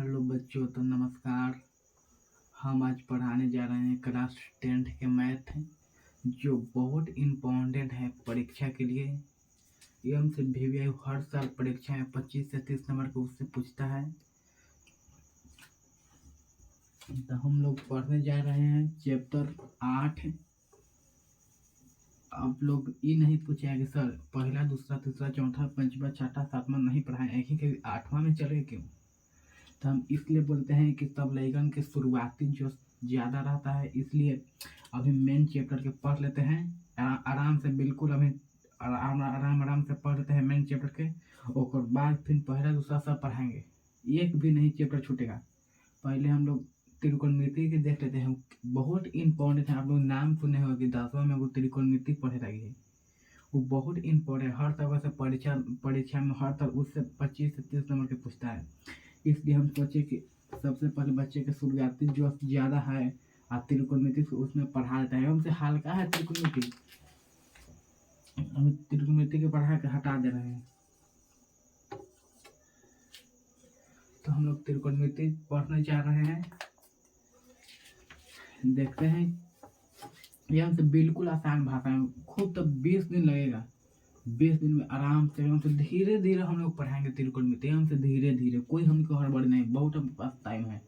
Hello बच्चों, तो नमस्कार। हम आज पढ़ाने जा रहे हैं क्लास 10th के मैथ, जो बहुत इम्पोर्टेंट है परीक्षा के लिए। ये हमसे VVI हर साल परीक्षा में 25 से 30 नंबर को उससे पूछता है। तो हम लोग पढ़ने जा रहे हैं चैप्टर 8। आप लोग ये नहीं पूछे कि सर पहला, दूसरा, तीसरा, चौथा, पांचवा, छठा, सातवां नहीं पढ़ाए, एक ही के 8वां में चले क्यों? तो हम इसलिए बोलते हैं कि सब लेगन के शुरुआती जो ज़्यादा रहता है, इसलिए अभी मेन चैप्टर के पढ़ लेते हैं आराम से। बिल्कुल अभी आराम से पढ़ लेते हैं मेन चैप्टर के, और बाद फिर पहला दूसरा सब पढ़ाएंगे, एक भी नहीं चैप्टर छूटेगा। पहले हम लोग त्रिकोणमिति के देख लेते हैं, बहुत इंपॉर्टेंट है। आप लोग नाम सुने हो कि 10वां में वो त्रिकोणमिति पढ़े लगी है, वो बहुत इंपॉर्टेंट है। हर तरह से परीक्षा में हर तरह उससे 25 से 30 नंबर के पूछता है। इसलिए हम सोचे कि सबसे पहले बच्चे के शुरुआती जो ज़्यादा है त्रिकोणमिति, उसमें पढ़ा देता है। हमसे हल्का है त्रिकोणमिति, हम त्रिकोणमिति के पढ़ा के हटा दे रहे हैं। तो हम लोग त्रिकोणमिति पढ़ने जा रहे हैं, देखते हैं। ये हमसे बिल्कुल आसान भाषा में, खूब तो 20 दिन लगेगा। 20 दिन में आराम से हमसे धीरे धीरे हम लोग पढ़ाएंगे त्रिकोणमिति, हमसे धीरे धीरे, कोई हमको हड़बड़ी नहीं, बहुत हम पास टाइम है।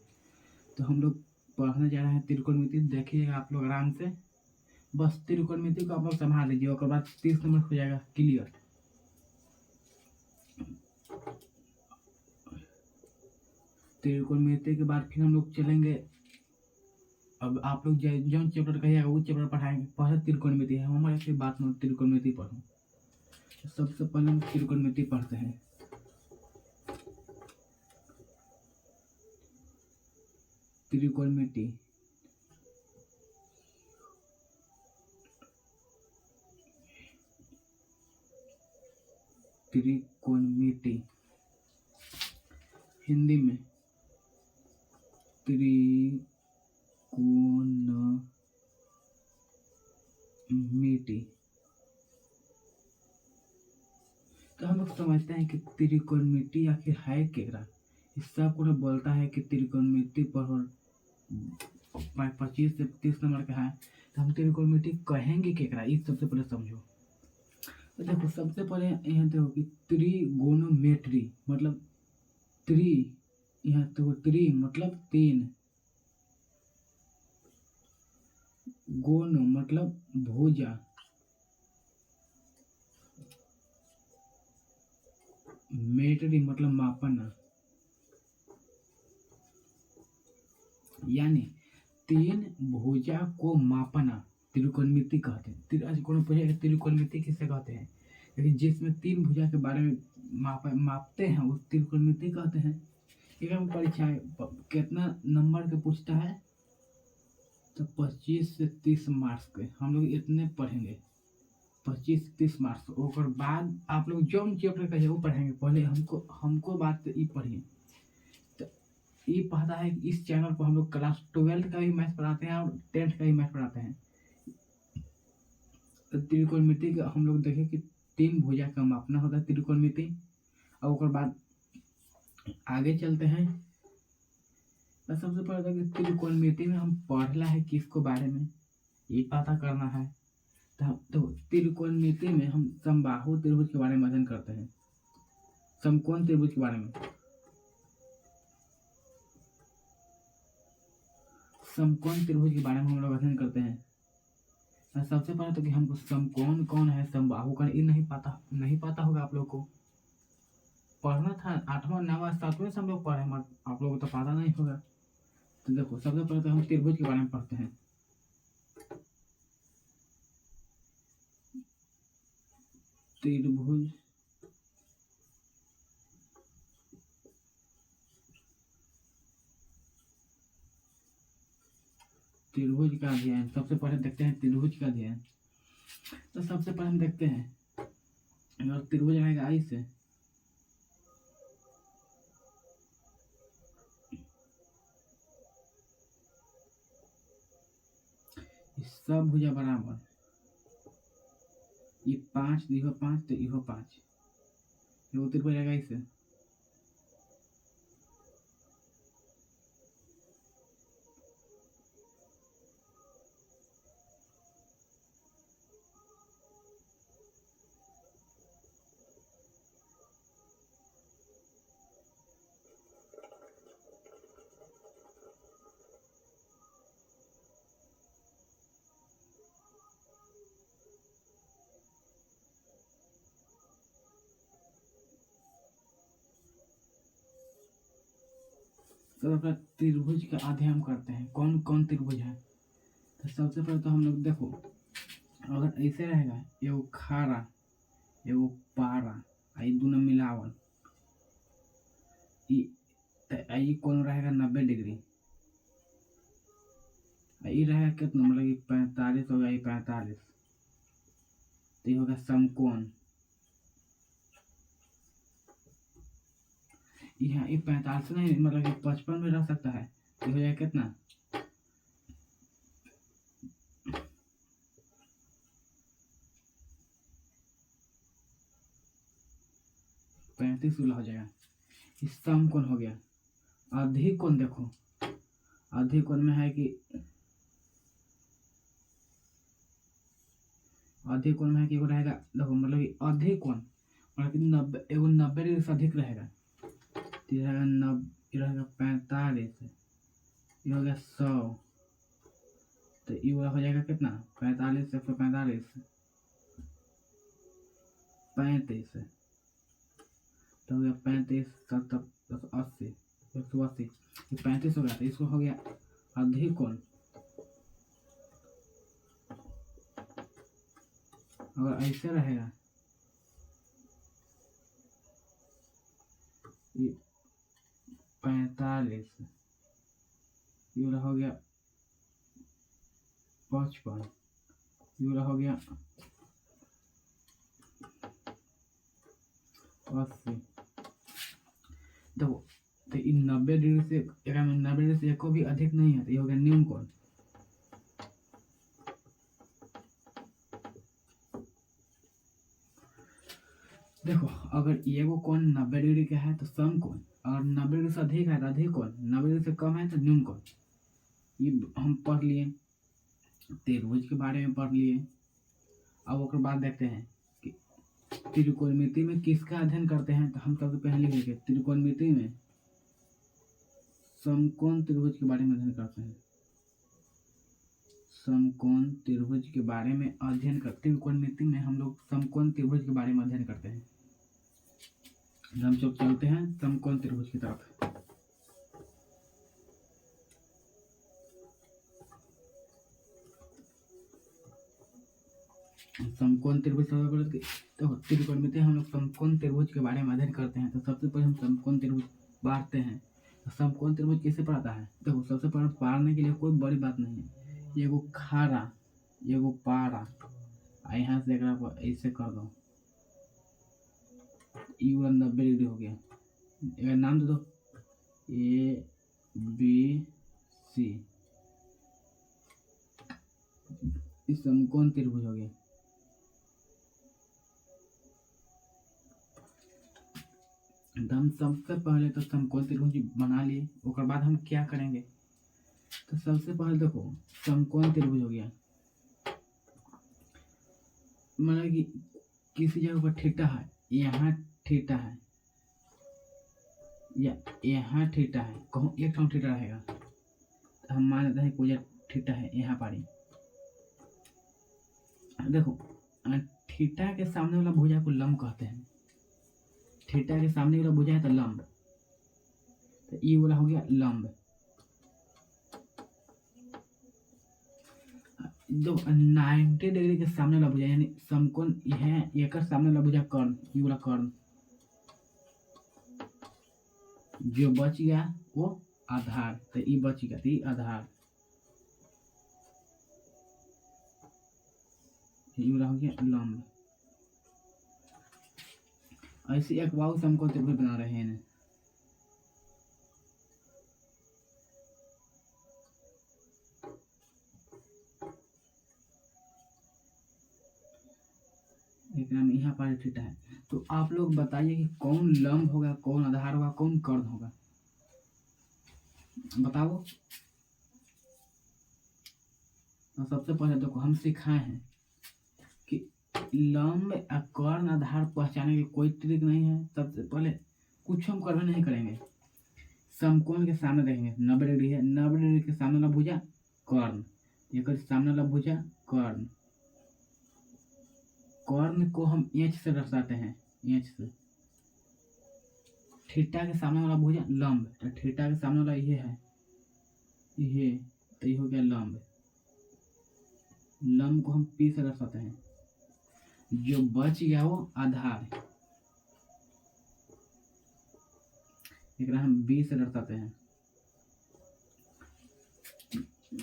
तो हम लोग पढ़ने जा रहे हैं त्रिकोणमिति, देखिएगा आप लोग आराम से। बस त्रिकोणमिति को आप लोग संभाल लीजिए, और बाद 30 नंबर हो जाएगा क्लियर। त्रिकोणमिति के बाद फिर हम लोग चलेंगे। अब आप लोग जो चैप्टर कहिएगा वो चैप्टर पढ़ाएंगे। पहले त्रिकोणमिति है, हमारे से बात में त्रिकोणमिति पढ़ो। सबसे पहले हम त्रिकोणमिति पढ़ते हैं। त्रिकोणमिति त्रिकोणमिति हिंदी में त्रिकोणमिति। तो हम लोग समझते हैं कि त्रिकोणमिति आखिर है केकरा। इस सब को बोलता है कि त्रिकोणमिति पढ़ो, 25 से 30 नंबर का है। तो हम त्रिकोणमिति कहेंगे केकरा, इस सबसे पहले समझो। तो देखो, सबसे पहले यहाँ देखो कि त्रिगोनोमेट्री मतलब यहाँ तो त्रि मतलब 3, गोनो मतलब भुजा, मेट्री मतलब मापना, यानी 3 भुजा को मापना त्रिकोणमिति कहते हैं। त्रिकोणमिति किसे कहते हैं? लेकिन जिसमें 3 भुजा के बारे में मापते हैं उस त्रिकोणमिति कहते हैं। एक हम परीक्षा कितना नंबर के पूछता है, तो 25 से 30 मार्क्स के हम लोग इतने पढ़ेंगे, 25 से 30 मार्क्स। और बाद आप लोग जो चैप्टर कहिए वो पढ़ेंगे। पहले हमको बात ये पढ़िए। तो ये पता है कि इस चैनल पर हम लोग क्लास 12 का भी मैथ पढ़ाते हैं और 10th का भी मैथ पढ़ाते हैं। तो त्रिकोणमिति का हम लोग देखें कि 3 भुजा का मापना होता है त्रिकोणमिति। और बाद आगे चलते हैं। तो सबसे पहले कि त्रिकोणमिति में हम पढ़ला है किसको बारे में, ये पता करना है। तो त्रिकोणमिति में हम समबाहु त्रिभुज के बारे में अध्ययन करते हैं। समकोण त्रिभुज के बारे में, समकोण त्रिभुज के बारे में हम लोग अध्ययन करते हैं। तो सबसे पहले तो कि हमको समकोण कौन है, समबाहु कौन, ये नहीं पता होगा आप लोग को। पढ़ना था 8वां 9वां 7वें से हम लोग पढ़े, मगर आप लोगों को तो पता नहीं होगा। तो देखो, सबसे पहले तो हम त्रिभुज के बारे में पढ़ते हैं। त्रिभुज त्रिभुज का अध्ययन, सबसे पहले देखते हैं त्रिभुज का अध्ययन। तो सबसे पहले हम देखते हैं, अगर त्रिभुज रहेगा ऐसे, सब भुजा बराबर, ये 5 इहो 5 तो इहो 5, वो त्रिभुज रहेगा ऐसे। सबसे पहले त्रिभुज का अध्ययन करते हैं, कौन कौन त्रिभुज है। तो सबसे पहले तो हम लोग देखो, अगर ऐसे रहेगा एगो खारा एगो पारा आ दोनों मिलावल, ये कौन रहेगा 90 डिग्री, ये रहेगा कितना, मतलब कि 45 होगा, ये 45, तो ये होगा समकोण। यहाँ ये 45 नहीं, मतलब कि 55 में रह सकता है, तो हो जाएगा कितना 35 हो जाएगा। इस समकोण हो गया। अधिक कोण देखो, अधिक कोण में है कि अधिक कोण में है कि वो रहेगा, देखो मतलब कि अधिक कोण मतलब कि 90 डिग्री से अधिक रहेगा, तो ये रहेगा 90, ये रहेगा 45, ये हो गया 100, तो ये हो जाएगा कितना 45 145 35, तो हो गया 35 70 80 180, ये 35 हो गया, तो इसको हो गया अधिक कोण। अगर ऐसे रहेगा ये 45, ये वाला हो गया 55, ये वाला हो गया 80। देखो तो इन 90 डिग्री से, अगर 90 डिग्री से एको भी अधिक नहीं है, तो ये हो गया न्यून कोण। देखो अगर ये वो कोण 90 डिग्री का है तो समकोण, और 90 डिग्री से अधिक है तो अधिक कोण, 90 डिग्री से कम है तो न्यून कोण। ये हम पढ़ लिए, त्रिभुज के बारे में पढ़ लिए। अब उसके बाद देखते हैं कि त्रिकोणमिति में किसका अध्ययन करते हैं। तो हम सबसे पहले लिखेंगे त्रिकोणमिति में समकोण त्रिभुज के बारे में अध्ययन करते हैं। समकोण त्रिभुज के बारे में अध्ययन करते, त्रिकोणमिति में हम लोग समकोण त्रिभुज के बारे में अध्ययन करते हैं। हम सब चलते हैं समकोण त्रिभुज की तरफ। समकोण त्रिभुज तो त्रिकोणमिति हम लोग समकोण त्रिभुज के बारे में अध्ययन करते हैं। तो सबसे पहले हम समकोण त्रिभुज बांटते हैं। तो समकोण त्रिभुज कैसे पढ़ाता है, देखो सबसे पहले पारने के लिए कोई बड़ी बात नहीं है, एगो खारा एगो पारा, यहाँ से ऐसे कर दो, ये 90 डिग्री हो गया। एक नाम दे दो ABC, इस समकोण त्रिभुज हो गया। हम सबसे पहले तो समकोण त्रिभुज बना लिए, उसके बाद हम क्या करेंगे। तो सबसे पहले देखो समकोण त्रिभुज हो गया, मतलब कि किसी जगह पर थीटा है, यहाँ थीटा है या यहाँ थीटा है, कहूँ एक ठाम थीटा रहेगा, तो हम मान लेते हैं कोई थीटा है यहाँ पर ही। देखो थीटा के सामने वाला भुजा को लंब कहते हैं, थीटा के सामने वाला भुजा है तो लंब, तो ये वाला हो गया लंब। जो 90 डिग्री के सामने वाला भुजा यानी समकोण है, एक सामने वाला भुजा कर्ण, ये वाला कर्ण, जो बच गया वो आधार, तो ये बच गया तो ये आधार, ये वाला हो गया लंब। ऐसे एक बाहु समकोण त्रिभुज बना रहे हैं। एक नाम यहाँ पर थीटा है। तो आप लोग बताइए कि कौन लंब होगा, कौन आधार होगा, कौन कर्ण होगा, बताओ। तो सबसे पहले देखो हम सिखाए हैं कि लंब और कर्ण आधार पहचानने की कोई ट्रिक नहीं है। सबसे पहले कुछ हम करना नहीं करेंगे, समकोण के सामने देखेंगे 90 डिग्री है, 90 डिग्री के सामने वाला भुजा कर्ण, एक सामने वाला भुजा कर्ण, कर्ण को हम एच से दर्शाते हैं, एच से। थीटा के सामने वाला भुजा लंब, तो थीटा के सामने वाला ये है, ये तो ये हो गया लंब। लंब को हम पी से दर्शाते हैं। जो बच गया वो आधार, एकरा हम बी से दर्शाते हैं।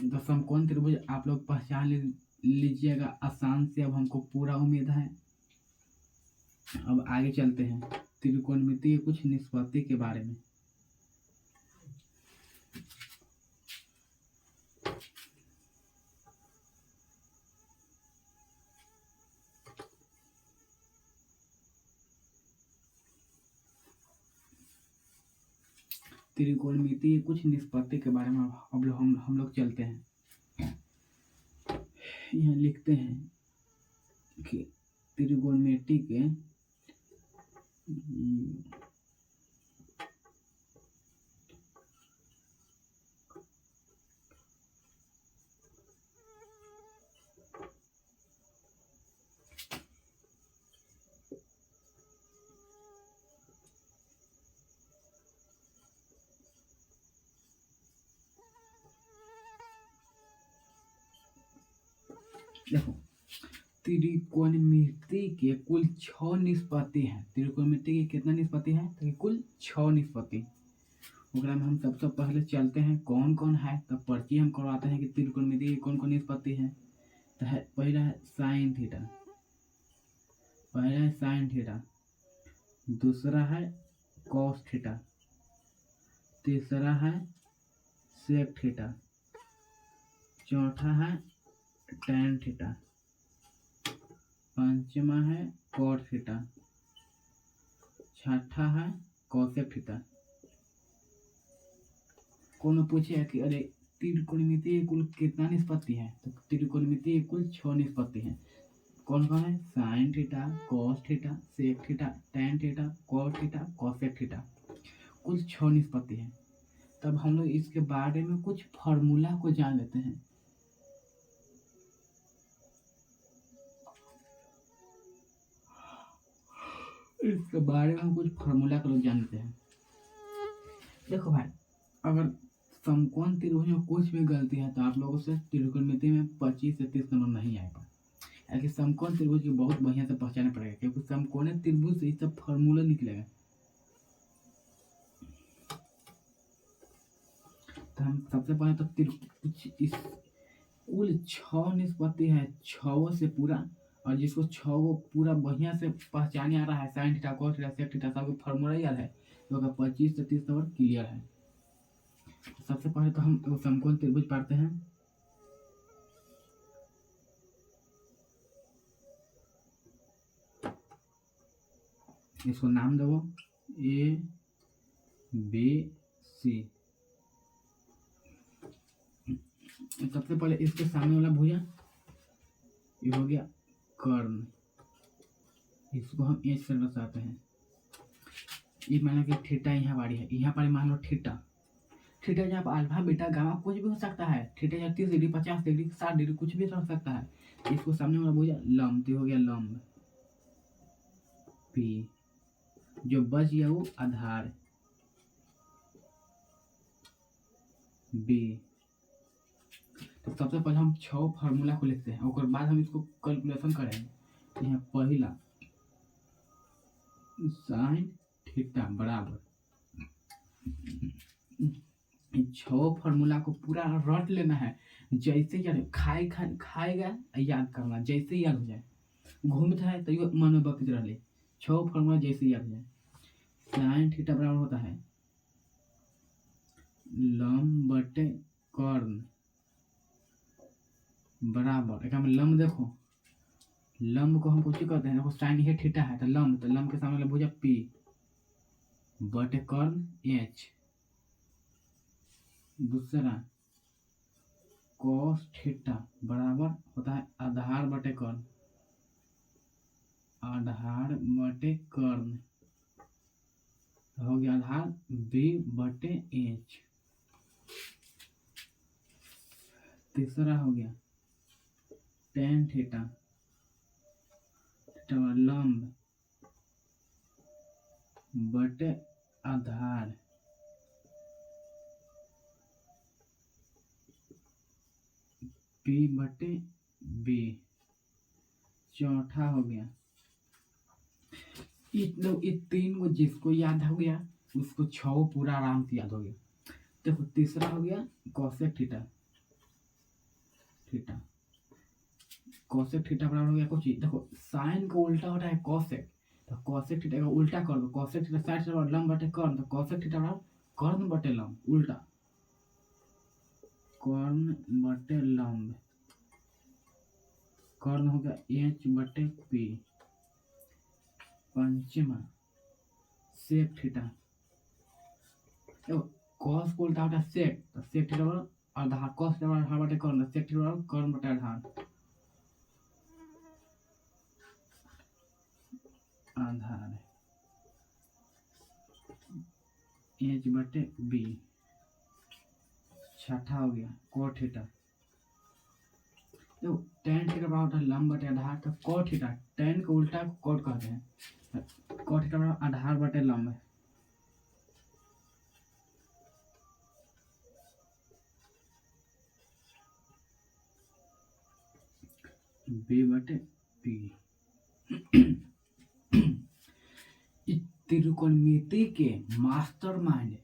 तो समकोण त्रिभुज आप लोग पहचान लीजिएगा आसान से। अब हमको पूरा उम्मीद है। अब आगे चलते हैं त्रिकोणमिति के कुछ निष्पत्ति के बारे में। त्रिकोणमिति के कुछ निष्पत्ति के बारे में अब हम लोग चलते हैं। यहाँ लिखते हैं कि त्रिकोणमिति के देखो, त्रिकोणमिति के कुल 6 निष्पत्ति हैं। त्रिकोणमिति के कितना निष्पत्ति है? तो कुल 6 निष्पत्ति। ओकरा में हम सबसे पहले चलते हैं कौन कौन है, तो पर्ची हम करवाते हैं कि त्रिकोणमिति की कौन कौन निष्पत्ति है। तो है पहला है साइन थीटा, पहला है साइन थीटा, दूसरा है कॉस थीटा, तीसरा है सेक थीटा, चौथा है टैन थीटा, पांचवा है कॉट थीटा, छठा है कोसेक थीटा। कोनो पूछे कि अरे त्रिकोणमिति कुल कितना निष्पत्ति है, तो त्रिकोणमिति कुल 6 निष्पत्ति है। कौन कौन है? Sine theta, cos theta, sec theta, tan theta, cot theta, cosec theta, कुल 6 निष्पत्ति है। तब हम लोग इसके बारे में कुछ फॉर्मूला को जान लेते हैं। इसके बारे में हम कुछ फार्मूला का लोग जानते हैं। देखो भाई, अगर समकोण त्रिभुज में कुछ भी गलती है तो आप लोगों से त्रिकोणमिति में 25 से 30 नंबर नहीं आएगा। यानी समकोण त्रिभुज की बहुत बढ़िया से पहचानना पड़ेगा, क्योंकि समकोण त्रिभुज से ये सब फार्मूला निकलेगा। तो हम सबसे पहले तो इस कुल 6 निष्पत्ति है, 6 से पूरा, और जिसको 6 को पूरा बढ़िया से पहचाने आ रहा है, sine theta, cos theta, sec theta, सबको फार्मूला याद है, तो अगर 25 से 30 नंबर क्लियर है। सबसे पहले तो हम समकोण त्रिभुज पढ़ते हैं। इसको नाम दो ए बी सी। सबसे पहले इसके सामने वाला भुजा ये हो गया कर्ण, इसको हम एच से दर्शाते हैं। ये माना कि थीटा यहाँ वाली है, यहाँ पर मान लो थीटा, थीटा जहाँ पर अल्फा बीटा गामा कुछ भी हो सकता है। थीटा जहाँ 30 डिग्री, 50 डिग्री, 60 डिग्री कुछ भी रख सकता है। इसको सामने वाला भुजा लंब, तो हो गया लंब पी। जो बच गया वो आधार बी। तो सबसे पहले हम 6 फार्मूला को लिखते हैं, और बाद हम इसको कैलकुलेशन करेंगे। यहाँ पहला साइन थीटा बराबर 6 फार्मूला को पूरा रट लेना है। जैसे याद खाएगा याद करना, जैसे याद हो जाए, घूमता है तो मन में बकत रहे। 6 फार्मूला जैसे याद हो जाए। साइन थीटा बराबर होता है लंब बटे कर्ण बराबर, एक में लंब देखो, लंब को हम कुछ कहते हैं, देखो साइन ये थीटा है, तो लंब के सामने भुजा पी बटे कर्ण एच। दूसरा कॉस थीटा बराबर होता है आधार बटे कर्ण, आधार बटे कर्ण हो गया आधार बी बटे एच। तीसरा हो गया टेन थीटा लंब बटे आधार P बटे B। चौथा हो गया ये तीन को जिसको याद हो गया उसको छो पूरा आराम से याद हो गया। देखो तीसरा हो गया कोसेक थीटा। कोसेक थीटा बराबर हो गया कुछ देखो साइन का उल्टा होता है कोसेक, तो कोसेक थीटा का उल्टा कर दो। कोसेक थीटा साइड से लंब बटे कर्ण, तो कोसेक थीटा बराबर कर्ण बटे लंब उल्टा कर्ण बटे लंब। कर्ण हो गया एच बटे पी। पंचमा सेक थीटा। देखो कॉस को उल्टा होता है सेक, तो सेक थीटा बराबर आधार कॉस थीटा बराबर आधार बटे कर्ण, सेक थीटा बराबर कर्ण बटे आधार। आधार एच बटे बी। छठा हो गया कोट थीटा। देखो टेन थीटा बराबर होता है लंब बटे आधार, तो कोट थीटा टेन का उल्टा कोट कहते हैं। कोट थीटा बराबर आधार बटे लंब। बी बटे पी। त्रिकोणमिति के मास्टरमाइंड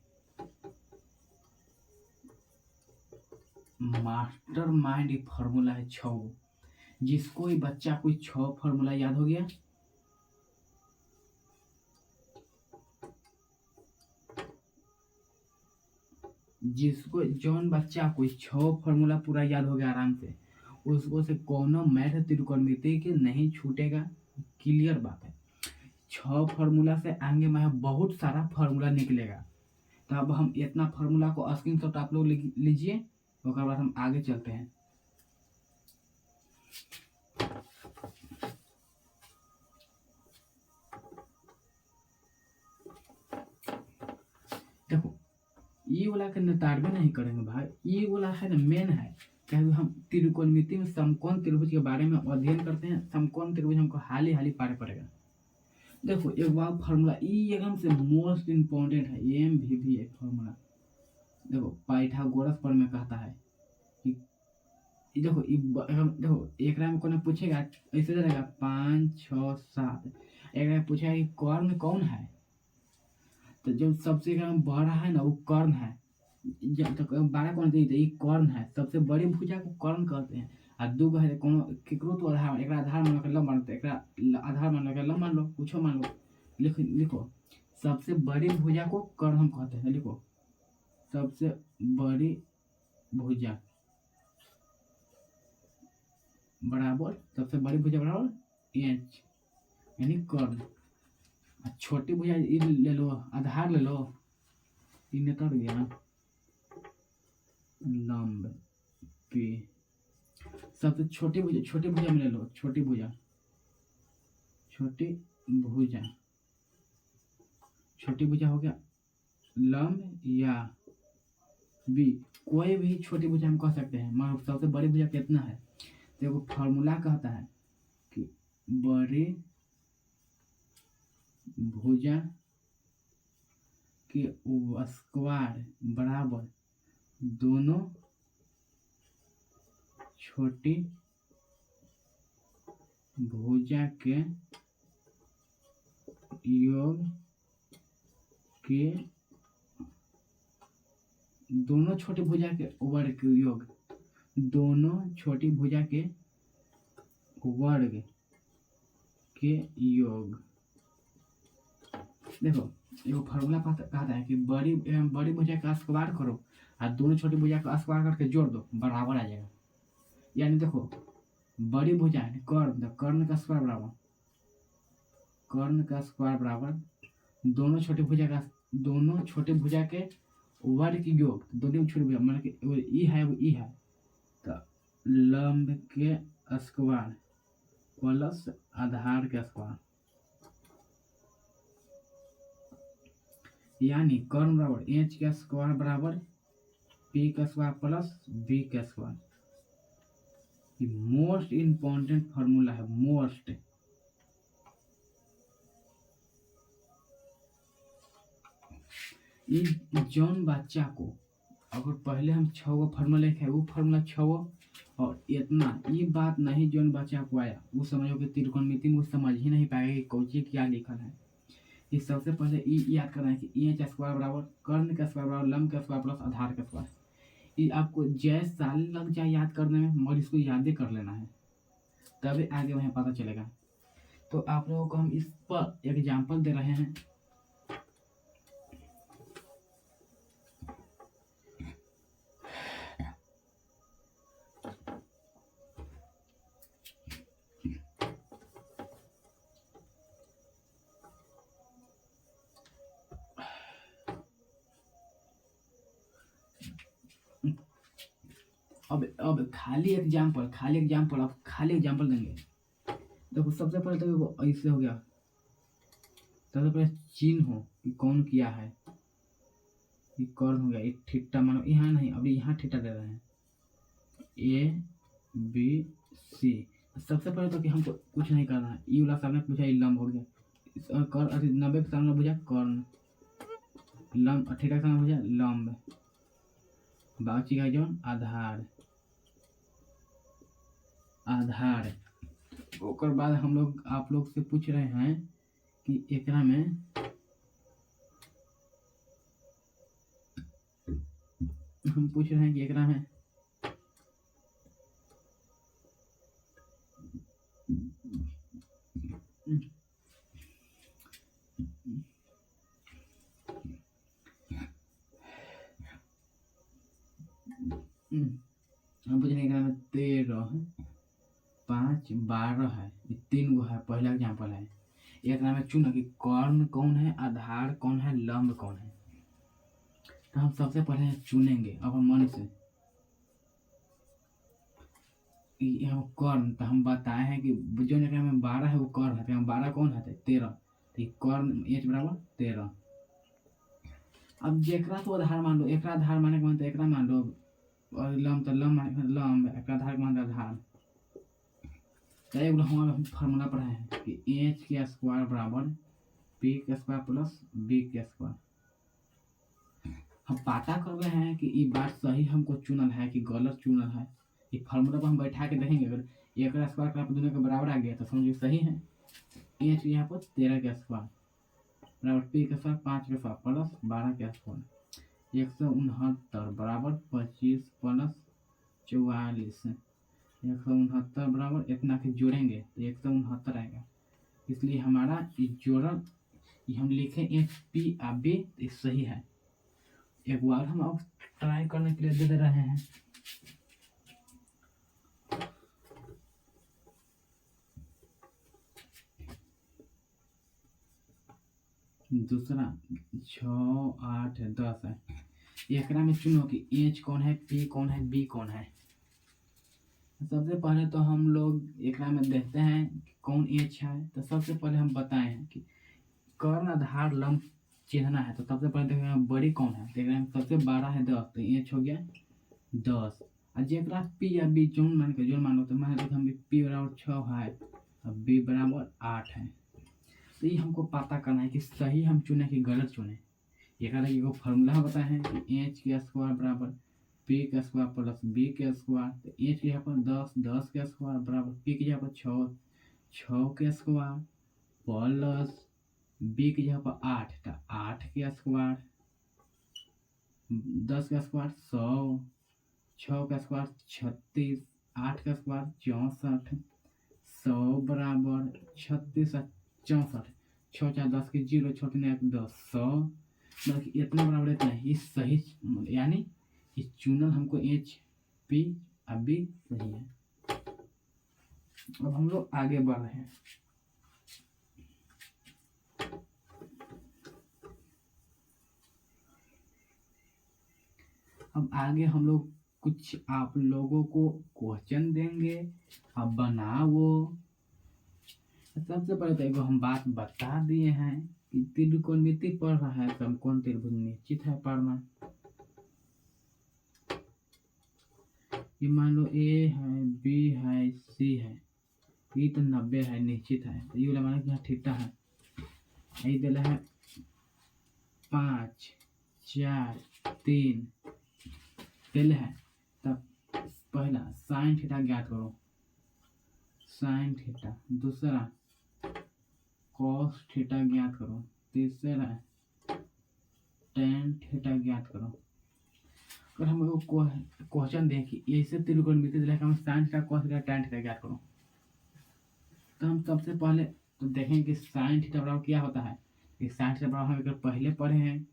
फॉर्मूला है छो। जिसको ये बच्चा कोई छो फॉर्मूला याद हो गया, जिसको जौन बच्चा कोई छो फॉर्मूला पूरा याद हो गया आराम से, उसको से कोनो मैथ त्रिकोणमिति के नहीं छूटेगा। क्लियर बात है। छह फार्मूला से आगे में बहुत सारा फार्मूला निकलेगा। तो अब हम इतना फार्मूला को स्क्रीनशॉट आप लोग लीजिए, उसके बाद हम आगे चलते हैं। देखो ये वाला के नितारबे नहीं करेंगे भाई, ये वाला है ना मेन है। क्या हम त्रिकोणमिति में समकोण त्रिभुज के बारे में अध्ययन करते हैं। समकोण त्रिभुज हमको हाली हाली पार पड़ेगा। देखो एक बार फार्मूला एकदम से मोस्ट इम्पोर्टेंट है, एमवीवी एक फार्मूला। देखो पाइथागोरस पर में कहता है कि देखो एक में कोने पूछेगा ऐसे रहेगा 5 6 7, एक में पूछेगा कि कर्ण कौन है, तो जो सबसे बड़ा है ना वो कर्ण है। जब तक 12 कौन दी ये कर्ण है, सबसे बड़ी भुजा को कर्ण कहते हैं। आ दू गो है कोनो केकरो तो आधार, एक आधार मान के लंब मानते, एक आधार मान के लंब मान लो, कुछो मान लो। लिखो सबसे बड़ी भुजा को कर्ण हम कहते हैं। लिखो सबसे बड़ी भुजा बराबर सबसे बड़ी भुजा बराबर एच यानी कर्ण। छोटी भुजा ले लो, आधार ले लो, इन्हें तर गया लंब पे। सबसे छोटी भुजा में ले लो, छोटी भुजा हो गया लंब या बी, कोई भी छोटी भुजा हम कह सकते हैं। मगर सबसे बड़ी भुजा कितना है, देखो फॉर्मूला कहता है कि बड़ी भुजा के स्क्वायर बराबर दोनों छोटी भुजा के योग के, दोनों छोटी भुजा के वर्ग के योग, दोनों छोटी भुजा के वर्ग के योग। देखो ये फार्मूला कहता है कि बड़ी भुजा का स्क्वायर करो और दोनों छोटी भुजा का स्क्वायर करके जोड़ दो, बराबर आ जाएगा। यानी देखो बड़ी भुजा है कर्ण, कर्ण का स्क्वायर बराबर दोनों छोटी भुजा के वर्ग की योग, दोनों छोटी भुजा मान के ई है वो ई है, तो लंब के स्क्वायर प्लस आधार के स्क्वायर, यानी कर्ण बराबर एच का स्क्वायर बराबर पी का स्क्वायर प्लस बी का स्क्वायर। मोस्ट इम्पोर्टेंट फार्मूला है, मोस्ट। ई जौन बच्चा को अगर पहले हम 6 गो फार्मूला लिखे वो फार्मूला 6 गो और इतना ये बात नहीं जौन बच्चा को आया वो समझो कि त्रिकोणमिति में वो समझ ही नहीं पाएगा कि कौची क्या लिखल है। इस सबसे पहले ई याद करना है कि एच स्क्वायर बराबर कर्ण का स्क्वायर बराबर लंब का स्क्वायर प्लस आधार का स्क्वायर। ये आपको जय साल लग जाए याद करने में मगर इसको याद ही कर लेना है तभी आगे वहीं पता चलेगा। तो आप लोगों को हम इस पर एग्जाम्पल दे रहे हैं। अब खाली एग्जाम्पल अब खाली एग्जाम्पल देंगे। देखो सबसे पहले तो वो ऐसे हो गया, सबसे पहले चिन्ह हो कि कौन किया है, ये कौन हो गया, ये थीटा मानो यहाँ नहीं अभी यहाँ थीटा दे रहे हैं ए बी सी। सबसे पहले तो कि हमको कुछ नहीं करना है, ई वाला सामने पूछा ये लंब हो गया, कर 90 के सामने पूछा कर्ण, लंब थीटा के सामने पूछा लंब, बाकी का जो आधार आधार। ओकर बाद हम लोग आप लोग से पूछ रहे हैं कि एकरा में हम पूछ रहे हैं कि एकरा में हम पूछ रहे हैं एकरा में 13 5 12 है, ये 3 गो है, पहला एग्जाम्पल है। एकरा में चुना कि कर्ण कौन है, आधार कौन है, लंब कौन है। तो हम सबसे पहले चुनेंगे अब हम मन से कर्ण। तो हम बताए हैं कि जो एकरा में 12 है वो कर्ण है, तो 12 कौन है 13, तो कर्ण एच बराबर 13। अब जेकरा तो आधार मान लो, एकरा आधार माने के मतलब एकरा मान लो, और लंब तो लंब माने के लंब, एकरा आधार के मतलब आधार। तो एक हम फार्मूला पढ़ाए हैं कि एच के स्क्वायर बराबर पी के स्क्वायर प्लस बी के स्क्वायर। हम पता कर रहे हैं कि ये बात सही हमको चुनल है कि गलत चुनल है। ये फार्मूला पर हम बैठा के देखेंगे, अगर एक स्क्वायर का दोनों के बराबर आ गया तो समझो सही है। एच यहाँ पर 13 के स्क्वायर बराबर पी के स्क्वायर 5 के स्क्वायर प्लस 12 के स्क्वायर 169 बराबर 25 प्लस 44 169 बराबर इतना के जोड़ेंगे तो 169 आएगा। इसलिए हमारा ये जोड़ल ये हम लिखे एच पी आ बी तो सही है। एक बार हम अब ट्राई करने के लिए दे रहे हैं। दूसरा 6 8 10 है। एकरा में चुनो कि एच कौन है, पी कौन है, बी कौन है। सबसे पहले तो हम लोग एकरा में देखते हैं कि कौन एच है। तो सबसे पहले हम बताए हैं कि कर्ण आधार लंब चिन्हना है। तो सबसे पहले देखेंगे बड़ी कौन है, तो सबसे बड़ा है 10, तो एच हो गया 10। और जेकरा पी या बी जोन मान के जोन मानो तो मान लो हम पी बराबर 6 है और बी बराबर 8 है। तो ये हमको पता करना है कि सही हम चुने कि गलत चुने। एक फार्मूला बताए हैं कि एच के स्क्वायर बराबर पी के स्क्वायर प्लस बी के स्क्वायर। तो एच के यहाँ पर 10 के स्क्वायर बराबर पी के यहाँ पर 6 के स्क्वायर प्लस बी के जगह पर 8 तो 8 के स्क्वायर 10 का स्क्वायर 100 6 का स्क्वायर 36 8 का स्क्वायर 64 100 बराबर 36 और 64 6 4 10 के 0 छोटे 10 100 मतलब इतना बराबर इतना है। ये सही यानी इस चुनल हमको एच पी अब भी सही है। अब हम लोग आगे बढ़ रहे हैं। अब आगे हम लोग कुछ आप लोगों को क्वेश्चन देंगे, अब बनाओ। सबसे पहले तो एक हम बात बता दिए हैं कि त्रिकोणमिति पढ़ रहा है तो कौन त्रिभुज निश्चित है पढ़ना। ये मान लो ए है, बी है, सी है, ये तो 90 है निश्चित है। तो ये वाला माना कि यहाँ थीटा है, ये दिला है 5 4 3 पहले है, तब पहला साइन थीटा ज्ञात करो, साइन थीटा। दूसरा कॉस थीटा ज्ञात करो। तीसरा टेन थीटा ज्ञात करो। अगर हम क्वेश्चन देखिए ऐसे त्रिकोणमिति दिया हम sign theta cos theta tan theta ज्ञात करो, तो हम सबसे पहले तो देखेंगे कि साइन थीटा बराबर क्या होता है। साइन थीटा बराबर हम अगर पहले पढ़े हैं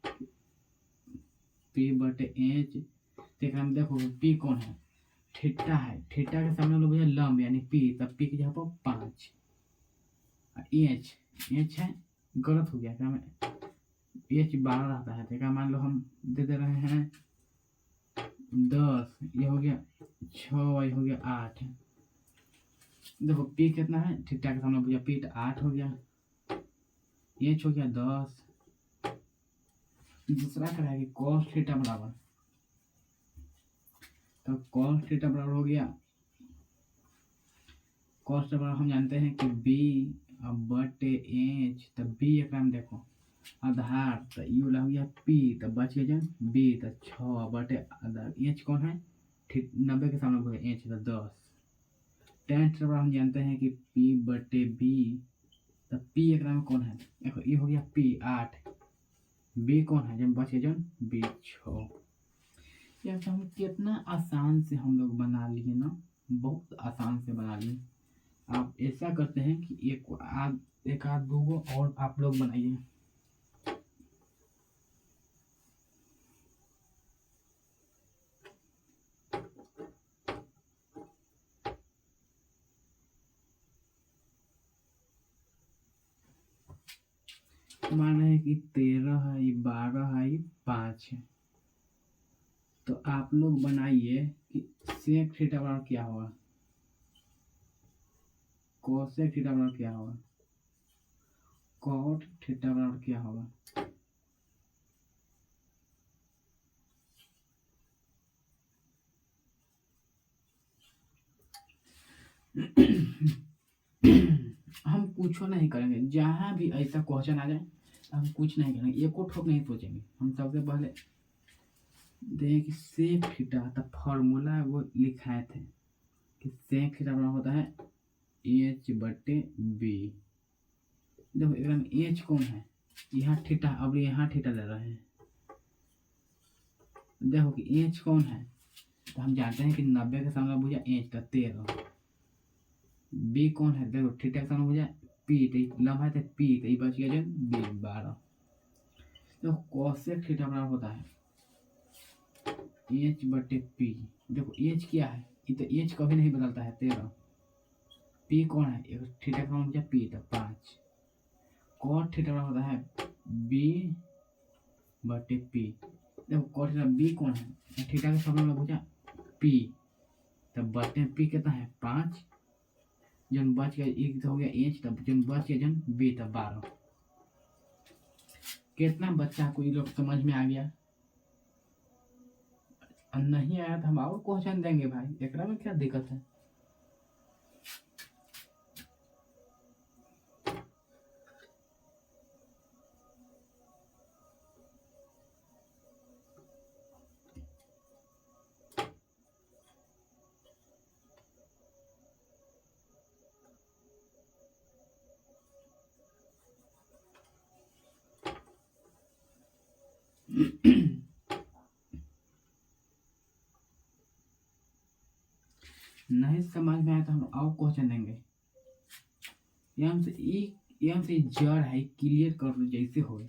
P/H, तो एक हम देखो P कौन है, थीटा है। थीटा के सामने लोग लंब यानी P, तब P की जगह पर 5। H है, गलत हो गया क्या, में H 12 रहता है, तो मान लो हम दे दे रहे हैं 10, ये हो गया 6, ये हो गया 8। देखो P कितना है, थीटा के सामने भुजा P 8 हो गया, H हो गया 10। दूसरा क्या है कि कॉस थीटा बराबर, तो कॉस थीटा बराबर हो गया, कॉस थीटा बराबर हम जानते हैं कि B/H, तब B एक नाम देखो आधार, तो यू हो गया P, तब बच गया जन B, तो 6/आधार। H कौन है, 90 के सामने हो गया H, तो 10। टेन थीटा बराबर हम जानते हैं कि P/B, तब P एक नाम कौन है, देखो ये हो गया P 8, B कौन है, जब बच गया जन B 6। यार हम कितना आसान से हम लोग बना लिए ना, बहुत आसान से बना लिए। आप ऐसा करते हैं कि एक आध दो और आप लोग बनाइए। मान रहे हैं कि 13 है, 12 है, 5 है, तो आप लोग बनाइए कि सेक थीटा बराबर क्या होगा, कोसेक थीटा बराबर क्या होगा, कॉट थीटा बराबर क्या होगा। हम कुछ नहीं करेंगे, जहां भी ऐसा क्वेश्चन आ जाए हम कुछ नहीं करेंगे, एको ठोक नहीं सोचेंगे। हम सबसे पहले देख सेक थीटा, तो फॉर्मूला वो लिखाए थे कि सेक थीटा बराबर होता है H/B। देखो एकदम H कौन है, यहाँ थीटा, अब यहाँ थीटा ले रहे हैं, देखो कि H कौन है, तो हम जानते हैं कि 90 के सामने भुजा H, तो 13। B कौन है, देखो थीटा के सामने भुजा P, तो लंबा है तो P, तो ये बच गया जन B 12। तो कोसेक थीटा बराबर होता है H/P। देखो H क्या है, ये तो H कभी नहीं बदलता है 13। P कौन है, थीटा का मान P, तो 5। कॉट थीटा बराबर होता है B/P। देखो कॉट थीटा B कौन है, थीटा के सामने वाला भुजा P, तब बटे P कितना है 5, जन बच गया एक तो हो गया H, तब जन बच गया जन B, तब 12। कितना बच्चा को ये लोग समझ में आ गया, और नहीं आया तो हम और क्वेश्चन देंगे भाई, एकरा में क्या दिक्कत है। नहीं समझ में आया तो हम और क्वेश्चन देंगे। यहाँ से जड़ है क्लियर कर लो जैसे हो,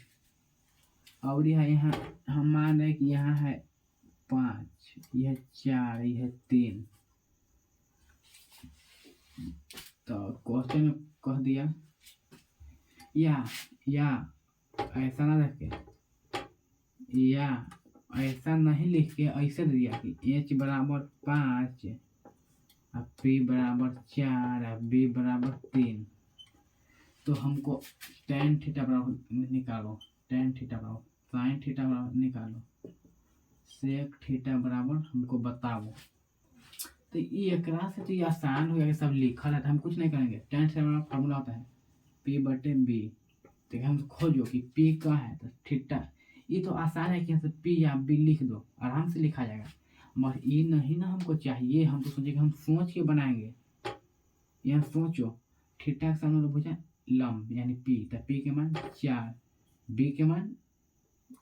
और यहाँ हम मान रहे कि यहाँ है 5, यह 4, यह 3, तो क्वेश्चन में कह दिया या ऐसा ना रख के, या ऐसा नहीं लिख के ऐसे दिया कि H बराबर 5, P बराबर 4, B बराबर 3, तो हमको टेन थीटा बराबर निकालो, टेन थीटा बराबर साइन थीटा बराबर निकालो, सेक थीटा बराबर हमको बताओ। तो ये एकरा से तो ये आसान हो गया कि सब लिखल है, तो हम कुछ नहीं करेंगे। टेन थीटा बराबर फार्मूला होता है P/B, तो हम खोजो कि P का है, तो थीटा ये तो आसान है कि यहाँ से पी या बी लिख दो, आराम से लिखा जाएगा। मगर ये नहीं ना हमको चाहिए, हम तो सोचे कि हम सोच के बनाएंगे। यहाँ सोचो, थीटा के सामने हो जाए लंब यानी पी, तो पी के मान 4, बी के मान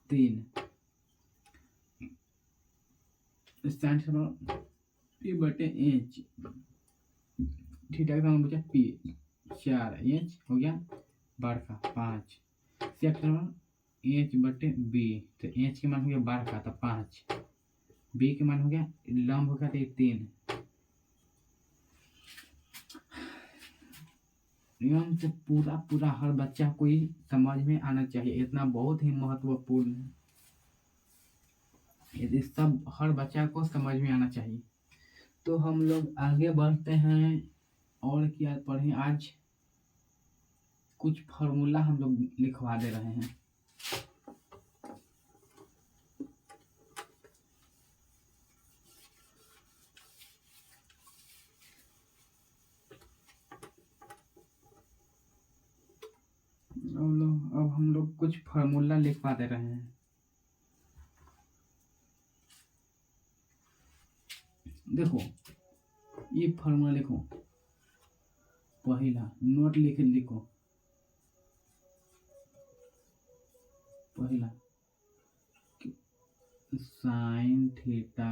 3, साइन पी बटे एच, थीटा के सामने बचा पी 4, एच हो गया बड़का 5, सेक्टर एच बटे बी, तो एच के मान हो गया बड़का तो 5, बी के मान हो गया लंब हो गया तो 3। नियम से पूरा पूरा हर बच्चा को ही समझ में आना चाहिए, इतना बहुत ही महत्वपूर्ण है, ये सब हर बच्चा को समझ में आना चाहिए। तो हम लोग आगे बढ़ते हैं, और क्या पढ़ें आज, कुछ फार्मूला हम लोग लिखवा दे रहे हैं। अब हम लोग कुछ फार्मूला लिखवा दे रहे हैं। देखो ये फार्मूला लिखो, पहला नोट लिखो, पहला साइन थीटा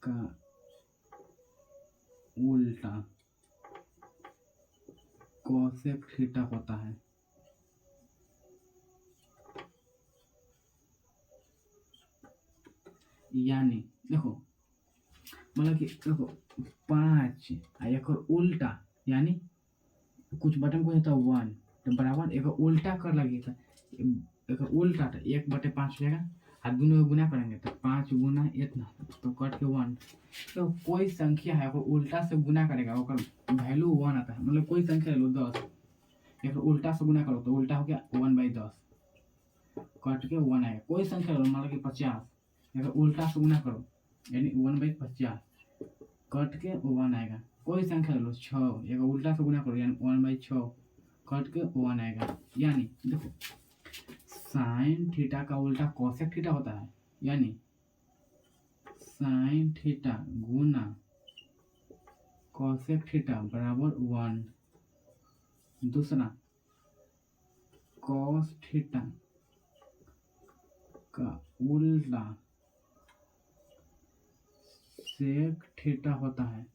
का उल्टा कोसेक थीटा होता है। यानी देखो, मतलब कि देखो 5 एक उल्टा, यानी कुछ बटन को होता है 1, तो बराबर एक उल्टा कर लगी, तो एक उल्टा तो 1/5 हो जाएगा, और दोनों गुना करेंगे तो 5 गुना इतना, तो कट के 1। तो कोई संख्या है वो उल्टा से गुना करेगा, वैल्यू 1 आता है, मतलब कोई संख्या लो 10, एक उल्टा से गुना करो तो उल्टा हो गया 1/10, कट के 1 आएगा। कोई संख्या लो, मान लो कि 50, एक उल्टा से गुना करो यानी 1/50, कट के 1 आएगा। कोई संख्या लो 6, एक उल्टा से गुना करो यानी 1/6, कट के 1 आएगा। यानी देखो साइन थीटा का उल्टा कोसेक थीटा होता है, यानी साइन थीटा गुना कोसेक थीटा बराबर 1। दूसरा कॉस थीटा का उल्टा सेक थीटा होता है,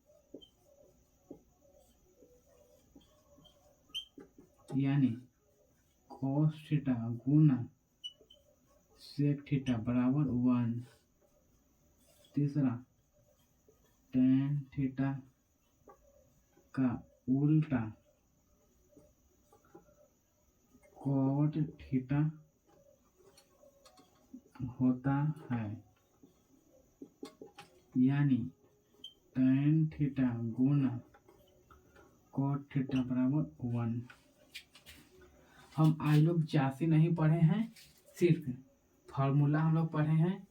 यानी कॉस थीटा गुना सेक थीटा बराबर 1। तीसरा टेन थीटा का उल्टा कॉट थीटा होता है, यानी टेन थीटा गुना कॉट थीटा बराबर 1। हम आज लोग जासी नहीं पढ़े हैं, सिर्फ फार्मूला हम लोग पढ़े हैं,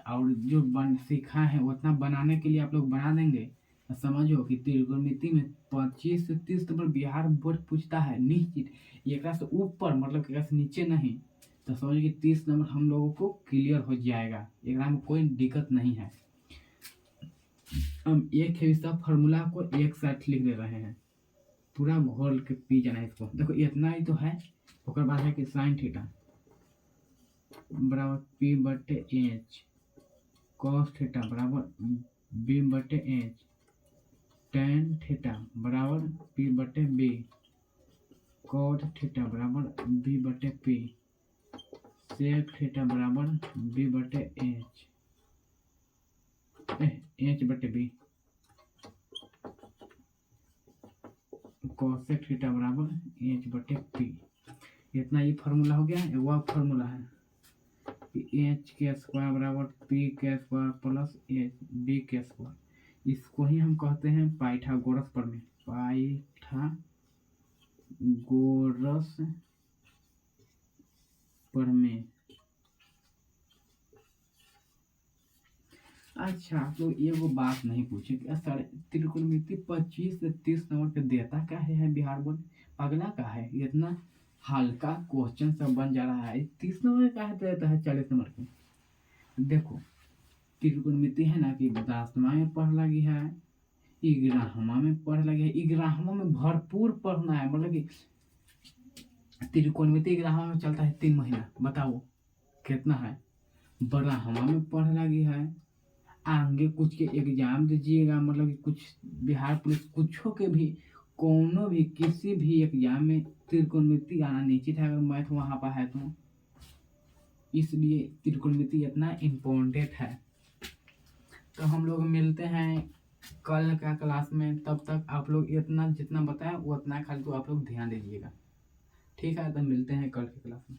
और जो सीखा है उतना बनाने के लिए आप लोग बना देंगे। समझो कि त्रिकोणमिति में 25 से 30 नंबर बिहार बोर्ड पूछता है निश्चित, एक से ऊपर मतलब एक से नीचे नहीं, तो समझो कि 30 नंबर हम लोगों को क्लियर हो जाएगा, एग्जाम में कोई दिक्कत नहीं है। हम एक हिस्सा फार्मूला को एक साथ लिख दे रहे हैं, पूरा घोल के पी जाना है इसको। देखो इतना ही तो है, उसके बाद है कि साइन थीटा बराबर पी बटे एच, कॉस थीटा बराबर बी बटे एच, टेन थीटा बराबर पी बटे बी, कॉट थीटा बराबर बी बटे पी, सेक थीटा बराबर बी बटे एच, एच बटे बी, कोसेक थीटा बराबर एच बटे पी। इतना ये फार्मूला हो गया। वह फार्मूला है एच के स्क्वायर बराबर पी के स्क्वायर प्लस एच बी के स्क्वायर। इसको ही हम कहते हैं पाइथागोरस प्रमेय, पाइथागोरस प्रमेय। अच्छा आप लोग ये वो बात नहीं पूछे कि सर त्रिकोणमिति 25 से 30 नंबर पे देता क्या है बिहार बोर्ड, पगला का है इतना हल्का क्वेश्चन सब बन जा रहा है। 30 नंबर का है तो रहता है 40 नंबर के। देखो त्रिकोणमिति है ना कि 10वां में पढ़ लगी है, 11वां में पढ़ लगी है। 11वां में भरपूर पढ़ना है, मतलब कि त्रिकोणमिति 11वां में चलता है 3 महीना। बताओ कितना है। 12वां में पढ़ लगी है। आगे कुछ के एग्जाम दीजिएगा, मतलब कि कुछ बिहार पुलिस कुछों के भी, कोनो भी किसी भी एग्जाम में त्रिकोणमिति आना निश्चित है, अगर मैथ वहाँ पर है तो। इसलिए त्रिकोणमिति इतना इम्पोर्टेंट है। तो हम लोग मिलते हैं कल का क्लास में। तब तक आप लोग इतना जितना बताया उतना खाली तो आप लोग ध्यान दीजिएगा। ठीक है, तो मिलते हैं कल की क्लास में।